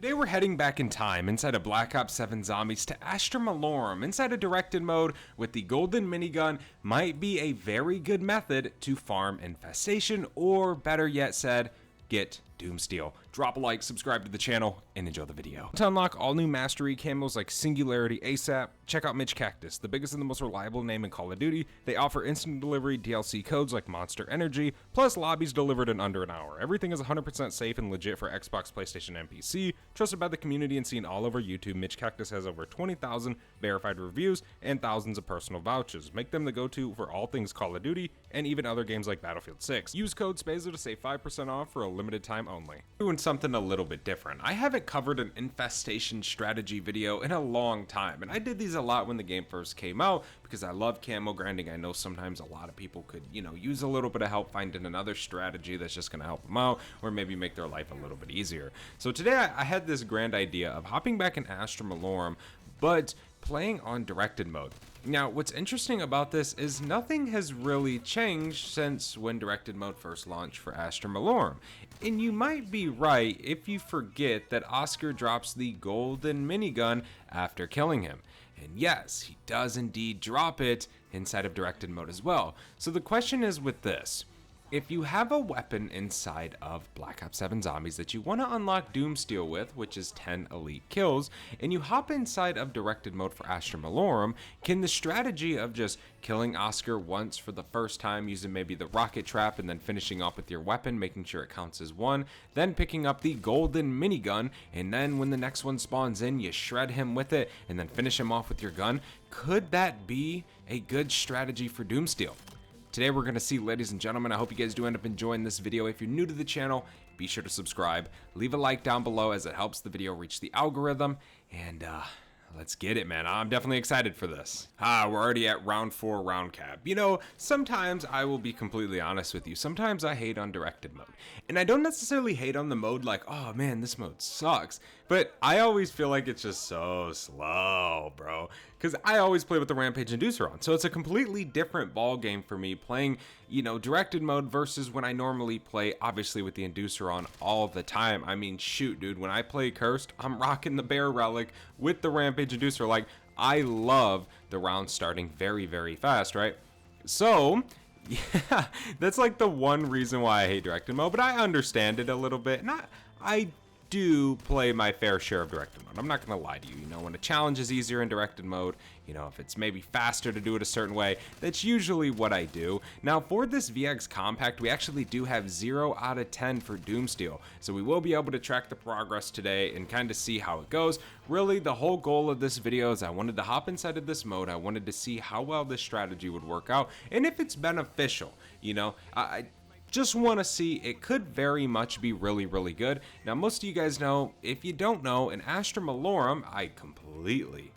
Today we're heading back in time inside of Black Ops 7 Zombies to Astra Malorum inside of directed mode with the golden minigun. Might be a very good method to farm infestation, or better yet said, get Doomsteel. Drop a like, subscribe to the channel, and enjoy the video. To unlock all new mastery camos like Singularity ASAP, check out Mitch Cactus, the biggest and the most reliable name in Call of Duty. They offer instant delivery DLC codes like Monster Energy, plus lobbies delivered in under an hour. Everything is 100% safe and legit for Xbox, PlayStation, and PC. Trusted by the community and seen all over YouTube, Mitch Cactus has over 20,000 verified reviews and thousands of personal vouchers. Make them the go-to for all things Call of Duty and even other games like Battlefield 6. Use code SPAZO to save 5% off for a limited time only. Doing something a little bit different. I haven't covered an infestation strategy video in a long time, and I did these a lot when the game first came out because I love camo grinding. I know sometimes a lot of people could, use a little bit of help finding another strategy that's just going to help them out or maybe make their life a little bit easier. So today I had this grand idea of hopping back in Astra Malorum, but playing on directed mode. Now, what's interesting about this is nothing has really changed since when directed mode first launched for Astra Malorum. And you might be right if you forget that Oscar drops the golden minigun after killing him. And yes, he does indeed drop it inside of directed mode as well. So the question is with this. If you have a weapon inside of Black Ops 7 Zombies that you want to unlock Doomsteel with, which is 10 elite kills, and you hop inside of directed mode for Astra Malorum, can the strategy of just killing Oscar once for the first time using maybe the rocket trap and then finishing off with your weapon, making sure it counts as one, then picking up the golden minigun, and then when the next one spawns in, you shred him with it and then finish him off with your gun? Could that be a good strategy for Doomsteel? Today we're going to see, ladies and gentlemen. I hope you guys do end up enjoying this video. If you're new to the channel, be sure to subscribe. Leave a like down below as it helps the video reach the algorithm. And let's get it, man. I'm definitely excited for this. We're already at round 4 round cap. Sometimes I will be completely honest with you. Sometimes I hate on directed mode. And I don't necessarily hate on the mode like, oh man, this mode sucks. But I always feel like it's just so slow, bro. Because I always play with the Rampage Inducer on. So it's a completely different ball game for me playing, directed mode versus when I normally play, obviously, with the Inducer on all the time. I mean, shoot, dude, when I play Cursed, I'm rocking the Bear Relic with the Rampage Inducer. Like, I love the round starting very, very fast, right? So, yeah, that's like the one reason why I hate directed mode, but I understand it a little bit. And I do play my fair share of directed mode. I'm not gonna lie to you. When a challenge is easier in directed mode, if it's maybe faster to do it a certain way, that's usually what I do. Now for this VX Compact, we actually do have 0 out of 10 for Doomsteel. So we will be able to track the progress today and kind of see how it goes. Really, the whole goal of this video is I wanted to hop inside of this mode. I wanted to see how well this strategy would work out and if it's beneficial. I just want to see. It could very much be really, really good. Now, most of you guys know, if you don't know, in Astra Malorum, I completely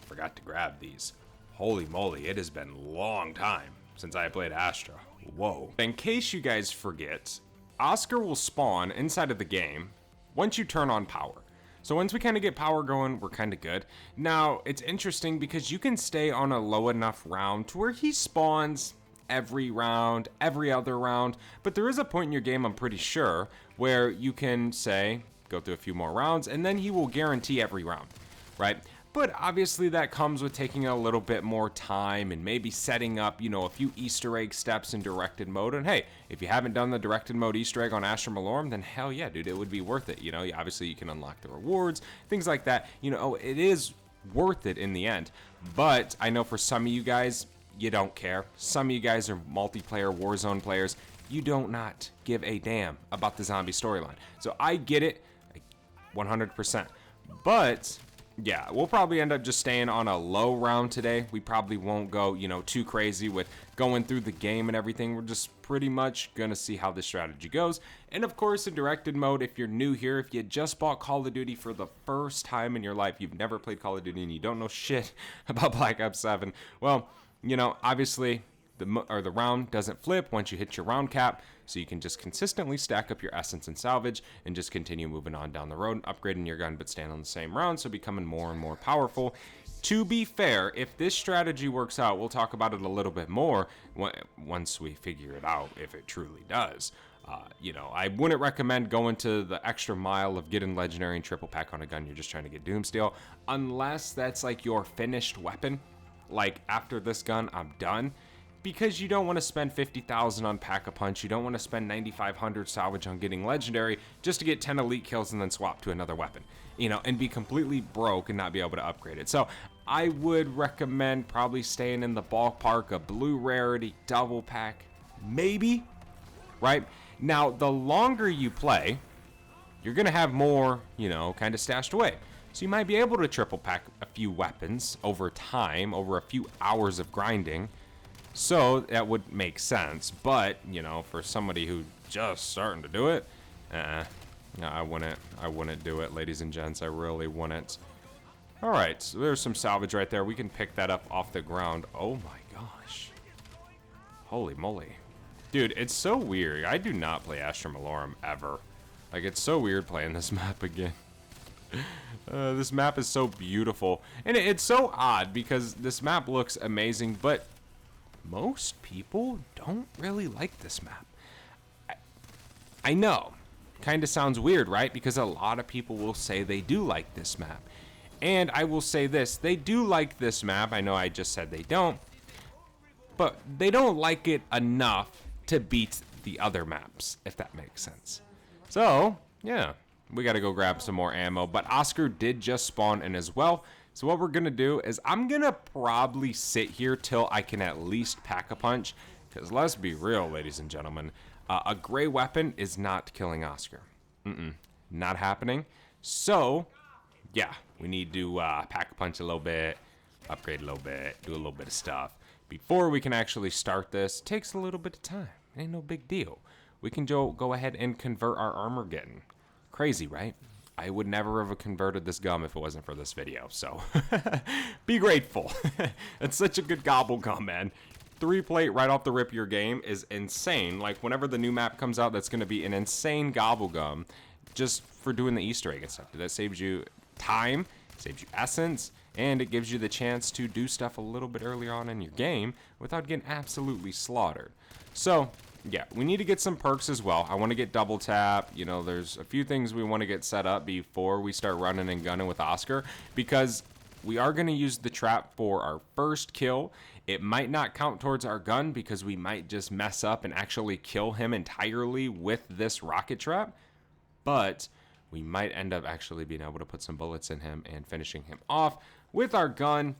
forgot to grab these. Holy moly, it has been a long time since I played Astra. Whoa. In case you guys forget, Oscar will spawn inside of the game once you turn on power. So once we kind of get power going, we're kind of good. Now, it's interesting because you can stay on a low enough round to where he spawns every round, every other round, but there is a point in your game, I'm pretty sure, where you can say, go through a few more rounds, and then he will guarantee every round, right? But obviously that comes with taking a little bit more time and maybe setting up, a few Easter egg steps in directed mode. And hey, if you haven't done the directed mode Easter egg on Astra Malorum, then hell yeah, dude, it would be worth it. Obviously you can unlock the rewards, things like that. It is worth it in the end. But I know for some of you guys, you don't care. Some of you guys are multiplayer Warzone players. You don't not give a damn about the zombie storyline. So I get it 100%. But yeah, we'll probably end up just staying on a low round today. We probably won't go, too crazy with going through the game and everything. We're just pretty much gonna see how this strategy goes. And of course, in directed mode, if you're new here, if you just bought Call of Duty for the first time in your life, you've never played Call of Duty and you don't know shit about Black Ops 7, well, obviously the round doesn't flip once you hit your round cap, so you can just consistently stack up your essence and salvage and just continue moving on down the road, upgrading your gun but staying on the same round, so becoming more and more powerful. To be fair, if this strategy works out, we'll talk about it a little bit more once we figure it out, if it truly does. You know, I wouldn't recommend going to the extra mile of getting legendary and triple pack on a gun you're just trying to get Doomsteel, unless that's like your finished weapon. Like, after this gun, I'm done. Because you don't want to spend 50,000 on Pack-a-Punch, you don't want to spend 9,500 salvage on getting legendary just to get 10 elite kills and then swap to another weapon, you know, and be completely broke and not be able to upgrade it. So I would recommend probably staying in the ballpark of blue rarity, double pack, maybe, right? Now, the longer you play, you're going to have more, you know, kind of stashed away. So you might be able to triple pack a few weapons over time, over a few hours of grinding. So that would make sense. But, you know, for somebody who just starting to do it, no, I wouldn't do it, ladies and gents. I really wouldn't. All right, so there's some salvage right there. We can pick that up off the ground. Oh my gosh. Holy moly. Dude, it's so weird. I do not play Astra Malorum ever. Like, it's so weird playing this map again. This map is so beautiful. And it's so odd because this map looks amazing, but most people don't really like this map. I know. Kind of sounds weird, right? Because a lot of people will say they do like this map. And I will say this. They do like this map. I know I just said they don't. But they don't like it enough to beat the other maps, if that makes sense. So, yeah, we got to go grab some more ammo. But Oscar did just spawn in as well. So what we're going to do is I'm going to probably sit here till I can at least pack a punch. Because let's be real, ladies and gentlemen. A gray weapon is not killing Oscar. Not happening. So, yeah, we need to pack a punch a little bit, upgrade a little bit, do a little bit of stuff. Before we can actually start this, it takes a little bit of time. It ain't no big deal. We can go ahead and convert our armor getting. Crazy, right? I would never have converted this gum if it wasn't for this video, so be grateful. It's such a good gobble gum, man. 3-plate right off the rip of your game is insane. Like, whenever the new map comes out, that's going to be an insane gobble gum just for doing the Easter egg and stuff. That saves you time, saves you essence, and it gives you the chance to do stuff a little bit earlier on in your game without getting absolutely slaughtered. So, yeah, we need to get some perks as well. I want to get double tap. You know, there's a few things we want to get set up before we start running and gunning with Oscar, because we are going to use the trap for our first kill. It might not count towards our gun because we might just mess up and actually kill him entirely with this rocket trap, but we might end up actually being able to put some bullets in him and finishing him off with our gun.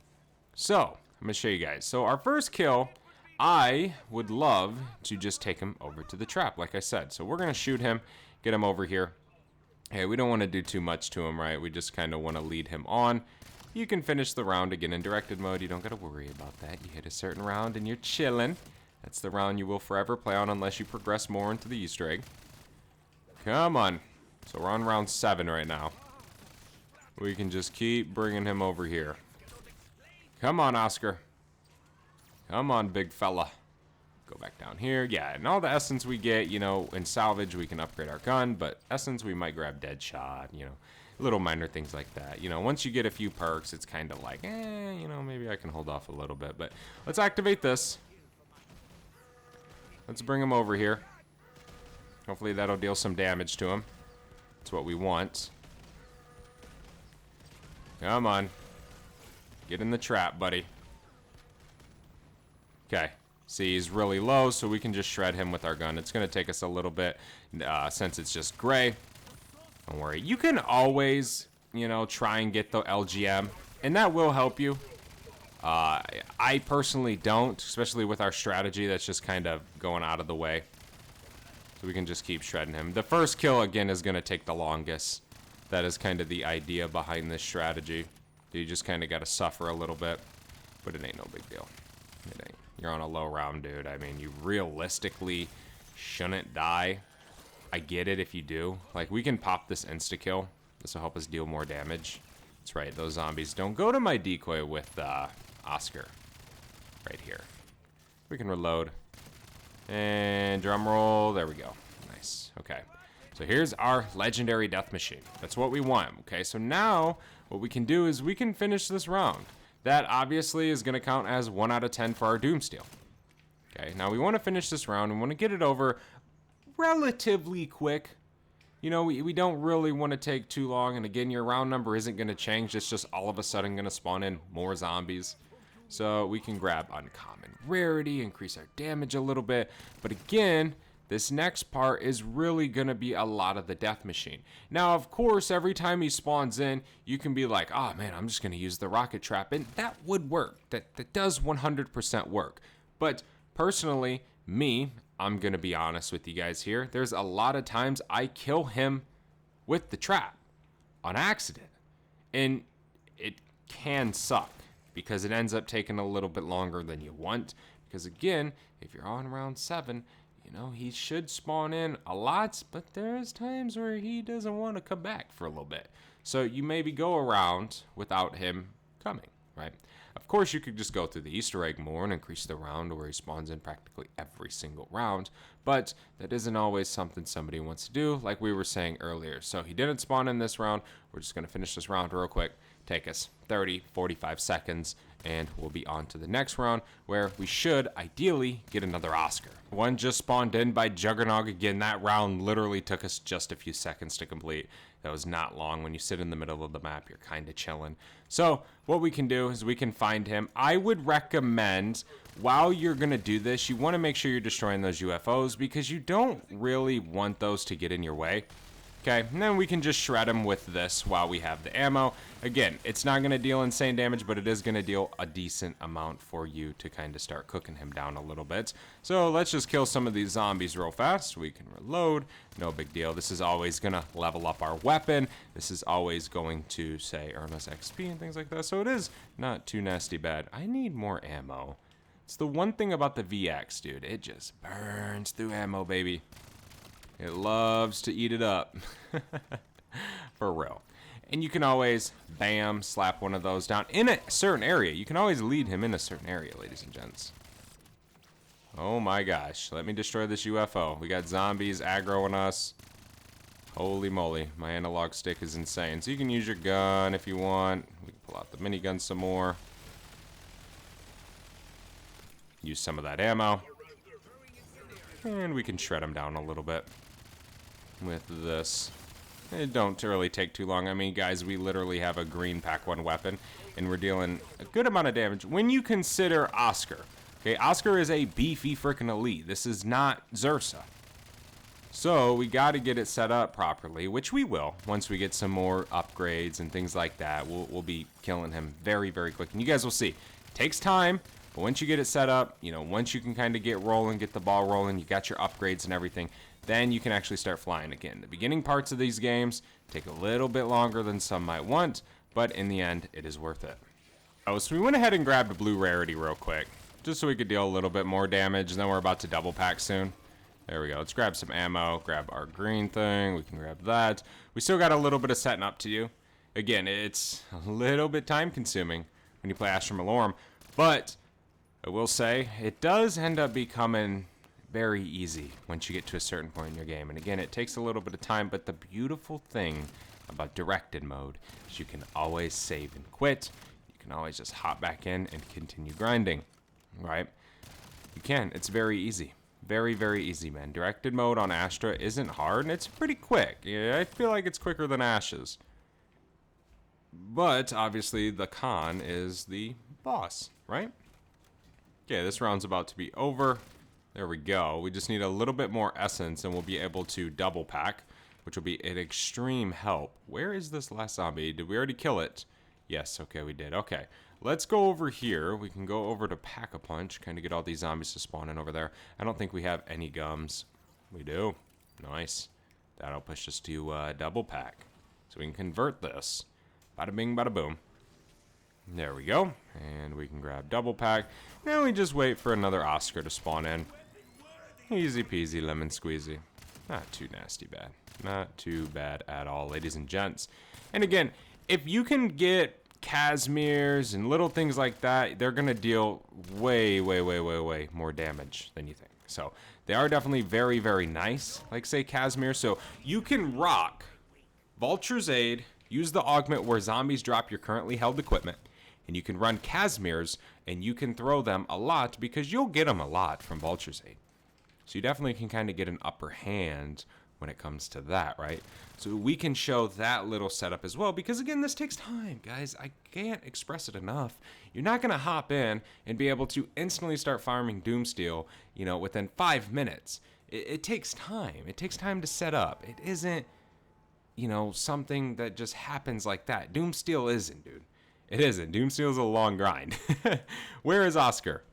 So, I'm going to show you guys. So, our first kill, I would love to just take him over to the trap, like I said. So, we're going to shoot him, get him over here. Hey, we don't want to do too much to him, right? We just kind of want to lead him on. You can finish the round again in directed mode. You don't got to worry about that. You hit a certain round and you're chilling. That's the round you will forever play on unless you progress more into the Easter egg. Come on. So we're on round 7 right now. We can just keep bringing him over here. Come on, Oscar. Come on, big fella. Go back down here. Yeah, and all the essence we get, you know, in salvage, we can upgrade our gun. But essence, we might grab dead shot, you know, little minor things like that. You know, once you get a few perks, it's kind of like, you know, maybe I can hold off a little bit. But let's activate this. Let's bring him over here. Hopefully that'll deal some damage to him. That's what we want. Come on. Get in the trap, buddy. Okay. See, he's really low, so we can just shred him with our gun. It's going to take us a little bit since it's just gray. Don't worry. You can always, you know, try and get the LGM, and that will help you. I personally don't, especially with our strategy that's just kind of going out of the way. So we can just keep shredding him. The first kill, again, is going to take the longest. That is kind of the idea behind this strategy. You just kind of got to suffer a little bit, but it ain't no big deal. It ain't. You're on a low round, dude. I mean, you realistically shouldn't die. I get it if you do. Like, we can pop this insta-kill. This will help us deal more damage. That's right, those zombies don't go to my decoy with Oscar. Right here. We can reload. And drum roll. There we go. Nice. Okay. So here's our legendary death machine. That's what we want. Okay, so now what we can do is we can finish this round. That obviously is going to count as 1 out of 10 for our Doomsteel. Okay, now we want to finish this round. We want to get it over relatively quick. You know, we don't really want to take too long. And again, your round number isn't going to change. It's just all of a sudden going to spawn in more zombies. So we can grab uncommon rarity, increase our damage a little bit. But again, this next part is really going to be a lot of the death machine. Now, of course, every time he spawns in, you can be like, oh man, I'm just going to use the rocket trap. And that would work. That does 100% work. But personally, I'm going to be honest with you guys here. There's a lot of times I kill him with the trap on accident. And it can suck because it ends up taking a little bit longer than you want. Because again, if you're on round 7, you know, he should spawn in a lot, but there's times where he doesn't want to come back for a little bit. So you maybe go around without him coming, right? Of course, you could just go through the Easter egg more and increase the round where he spawns in practically every single round, but that isn't always something somebody wants to do, like we were saying earlier. So he didn't spawn in this round. We're just going to finish this round real quick. Take us 30, 45 seconds, and we'll be on to the next round where we should ideally get another Oscar. One just spawned in by Juggernog. Again, that round literally took us just a few seconds to complete. That was not long. When you sit in the middle of the map, you're kind of chilling. So what we can do is we can find him. I would recommend, while you're going to do this, you want to make sure you're destroying those UFOs because you don't really want those to get in your way. Okay, and then we can just shred him with this while we have the ammo. Again, it's not going to deal insane damage, but it is going to deal a decent amount for you to kind of start cooking him down a little bit. So let's just kill some of these zombies real fast. We can reload. No big deal. This is always going to level up our weapon. This is always going to, say, earn us XP and things like that. So it is not too nasty bad. I need more ammo. It's the one thing about the VX, dude. It just burns through ammo, baby. It loves to eat it up. For real. And you can always, bam, slap one of those down in a certain area. You can always lead him in a certain area, ladies and gents. Oh my gosh. Let me destroy this UFO. We got zombies aggroing us. Holy moly. My analog stick is insane. So you can use your gun if you want. We can pull out the minigun some more. Use some of that ammo. And we can shred them down a little bit with this. It don't really take too long. I mean, guys, we literally have a green pack 1 weapon, and we're dealing a good amount of damage. When you consider Oscar, okay, Oscar is a beefy freaking elite. This is not Zursa. So we got to get it set up properly, which we will. Once we get some more upgrades and things like that, we'll be killing him very, very quick. And you guys will see. It takes time. But once you get it set up, you know, once you can kind of get rolling, get the ball rolling, you got your upgrades and everything, then you can actually start flying again. The beginning parts of these games take a little bit longer than some might want, but in the end, it is worth it. Oh, so we went ahead and grabbed a blue rarity real quick, just so we could deal a little bit more damage, and then we're about to double pack soon. There we go. Let's grab some ammo, grab our green thing. We can grab that. We still got a little bit of setting up to do. Again, it's a little bit time consuming when you play Astra Malorum, but I will say, it does end up becoming very easy once you get to a certain point in your game. And again, it takes a little bit of time, but the beautiful thing about directed mode is you can always save and quit. You can always just hop back in and continue grinding, right? You can. It's very easy. Very, very easy, man. Directed mode on Astra isn't hard, and it's pretty quick. Yeah, I feel like it's quicker than Ashes. But, obviously, the con is the boss, right? Okay, this round's about to be over. There we go. We just need a little bit more essence and we'll be able to double pack, which will be an extreme help. Where is this last zombie? Did we already kill it? Yes, okay, we did. Okay, let's go over here. We can go over to Pack-a-Punch, kind of get all these zombies to spawn in over there. I don't think we have any gums. We do. Nice. That'll push us to double pack. So we can convert this. Bada bing, bada boom. There we go. And we can grab double pack. Now we just wait for another Oscar to spawn in. Easy peasy lemon squeezy. Not too nasty bad. Not too bad at all, ladies and gents. And again, if you can get Casimirs and little things like that, they're going to deal way, way, way, way, way more damage than you think. So they are definitely very, very nice. Like, say, Casimir. So you can rock Vulture's Aid, use the augment where zombies drop your currently held equipment, and you can run Casimirs, and you can throw them a lot because you'll get them a lot from Vulture's Aid. So you definitely can kind of get an upper hand when it comes to that, right? So we can show that little setup as well, because again, this takes time, guys. I can't express it enough. You're not gonna hop in and be able to instantly start farming Doomsteel, you know, within 5 minutes. It takes time. It takes time to set up. It isn't, you know, something that just happens like that. Doomsteel isn't, dude. It isn't. Doomsteel is a long grind. Where is Oscar?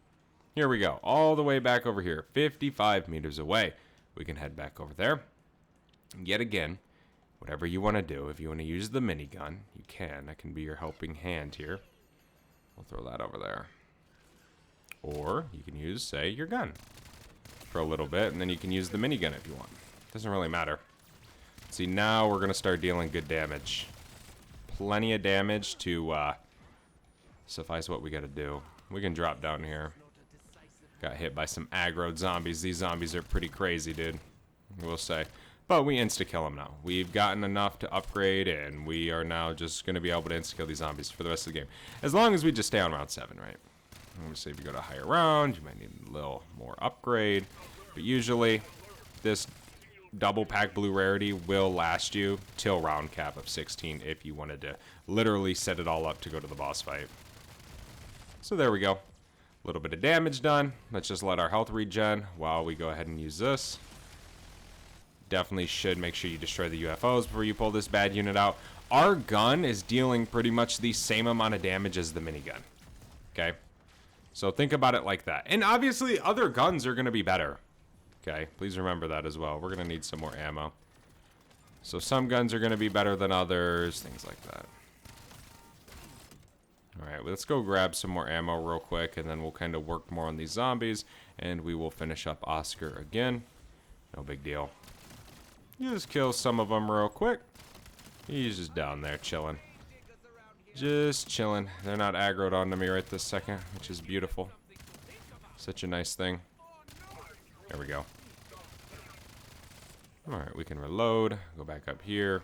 Here we go. All the way back over here. 55 meters away. We can head back over there. Yet again, whatever you want to do. If you want to use the minigun, you can. That can be your helping hand here. We'll throw that over there. Or you can use, say, your gun for a little bit, and then you can use the minigun if you want. Doesn't really matter. See, now we're going to start dealing good damage. Plenty of damage to suffice what we got to do. We can drop down here. Got hit by some aggroed zombies. These zombies are pretty crazy, dude. We'll say. But we insta-kill them now. We've gotten enough to upgrade, and we are now just going to be able to insta-kill these zombies for the rest of the game. As long as we just stay on round 7, right? Obviously, if you go to a higher round, you might need a little more upgrade. But usually, this double pack blue rarity will last you till round cap of 16 if you wanted to literally set it all up to go to the boss fight. So there we go. A little bit of damage done. Let's just let our health regen while we go ahead and use this. Definitely should make sure you destroy the UFOs before you pull this bad unit out. Our gun is dealing pretty much the same amount of damage as the minigun. Okay? So think about it like that. And obviously, other guns are going to be better. Okay? Please remember that as well. We're going to need some more ammo. So some guns are going to be better than others. Things like that. Alright, let's go grab some more ammo real quick, and then we'll kind of work more on these zombies, and we will finish up Oscar again. No big deal. You just kill some of them real quick. He's just down there chilling. Just chilling. They're not aggroed onto me right this second, which is beautiful. Such a nice thing. There we go. Alright, we can reload. Go back up here.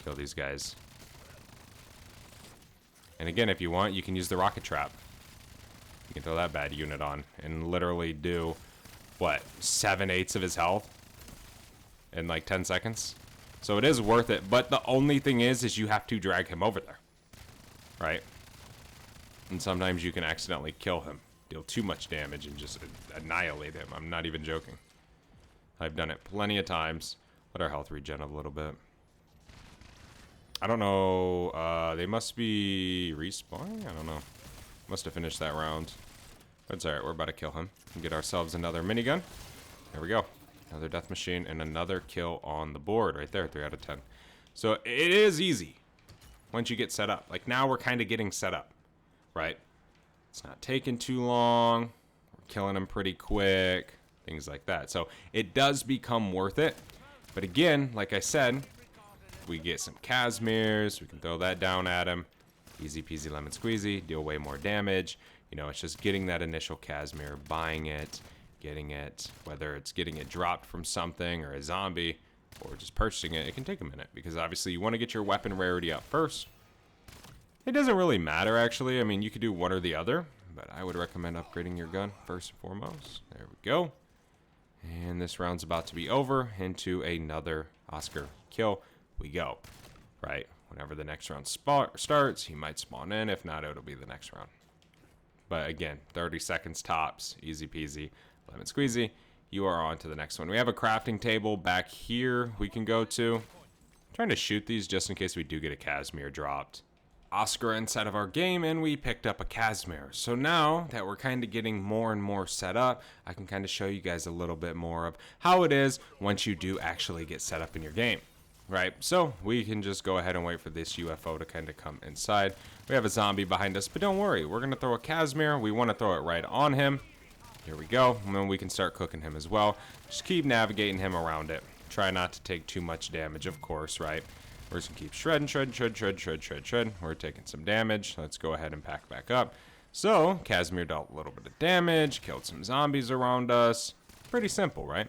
Kill these guys. And again, if you want, you can use the rocket trap. You can throw that bad unit on and literally do, what, 7/8 of his health in like 10 seconds? So it is worth it, but the only thing is you have to drag him over there, right? And sometimes you can accidentally kill him, deal too much damage, and just annihilate him. I'm not even joking. I've done it plenty of times. Let our health regen a little bit. I don't know, they must be respawning? I don't know. Must have finished that round. But it's alright, we're about to kill him. And get ourselves another minigun. There we go. Another death machine and another kill on the board right there, 3 out of 10. So it is easy once you get set up. Like now we're kind of getting set up, right? It's not taking too long. We're killing them pretty quick. Things like that. So it does become worth it. But again, like I said, we get some Casimirs, we can throw that down at him. Easy peasy lemon squeezy, deal way more damage. You know, it's just getting that initial Casimir, buying it, getting it, whether it's getting it dropped from something or a zombie, or just purchasing it. It can take a minute, because obviously you want to get your weapon rarity up first. It doesn't really matter, actually. I mean, you could do one or the other, but I would recommend upgrading your gun first and foremost. There we go. And this round's about to be over. Into another Oscar kill we go, right? Whenever the next round starts, he might spawn in. If not, it'll be the next round. But again, 30 seconds tops, easy peasy, lemon squeezy. You are on to the next one. We have a crafting table back here we can go to. I'm trying to shoot these just in case we do get a Casimir dropped. Oscar inside of our game, and we picked up a Casimir. So now that we're kind of getting more and more set up, I can kind of show you guys a little bit more of how it is once you do actually get set up in your game. Right, so we can just go ahead and wait for this UFO to kind of come inside. We have a zombie behind us, but don't worry. We're going to throw a Casimir. We want to throw it right on him. Here we go, and then we can start cooking him as well. Just keep navigating him around it. Try not to take too much damage, of course, right? We're just going to keep shredding. We're taking some damage. Let's go ahead and pack back up. So, Casimir dealt a little bit of damage, killed some zombies around us. Pretty simple, right?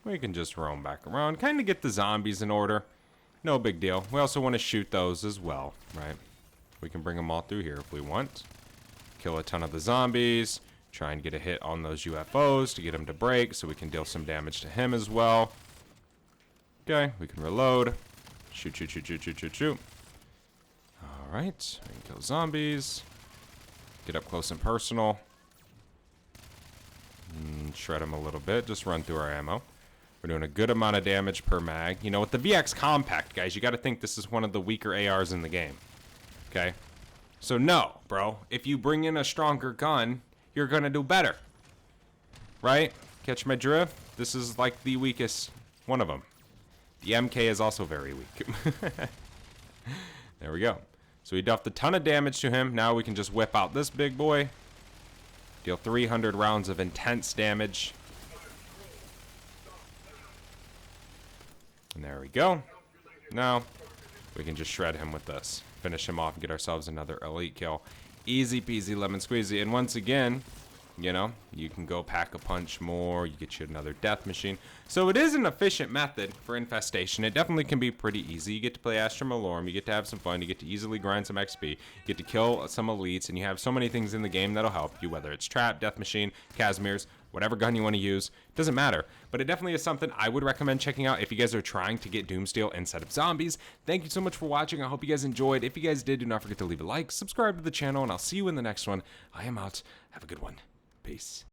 We can just roam back around, kind of get the zombies in order. No big deal. We also want to shoot those as well, right? We can bring them all through here if we want. Kill a ton of the zombies. Try and get a hit on those UFOs to get him to break so we can deal some damage to him as well. Okay, we can reload. Shoot, shoot, shoot, shoot, shoot, shoot, shoot. Alright, we can kill zombies. Get up close and personal. Shred them a little bit. Just run through our ammo. We're doing a good amount of damage per mag. You know, with the VX Compact, guys, you got to think this is one of the weaker ARs in the game. Okay? So no, bro. If you bring in a stronger gun, you're going to do better. Right? Catch my drift? This is like the weakest one of them. The MK is also very weak. There we go. So we dealt a ton of damage to him. Now we can just whip out this big boy. Deal 300 rounds of intense damage. And there we go. Now we can just shred him with this. Finish him off and get ourselves another elite kill. Easy peasy lemon squeezy. And once again, you know, you can go pack a punch more. You get you another death machine. So it is an efficient method for infestation. It definitely can be pretty easy. You get to play Astra Malorum. You get to have some fun. You get to easily grind some XP. You get to kill some elites. And you have so many things in the game that'll help you, whether it's trap, death machine, Casimir's, whatever gun you want to use. Doesn't matter. But it definitely is something I would recommend checking out if you guys are trying to get Doomsteel instead of zombies. Thank you so much for watching. I hope you guys enjoyed. If you guys did, do not forget to leave a like, subscribe to the channel, and I'll see you in the next one. I am out. Have a good one. Peace.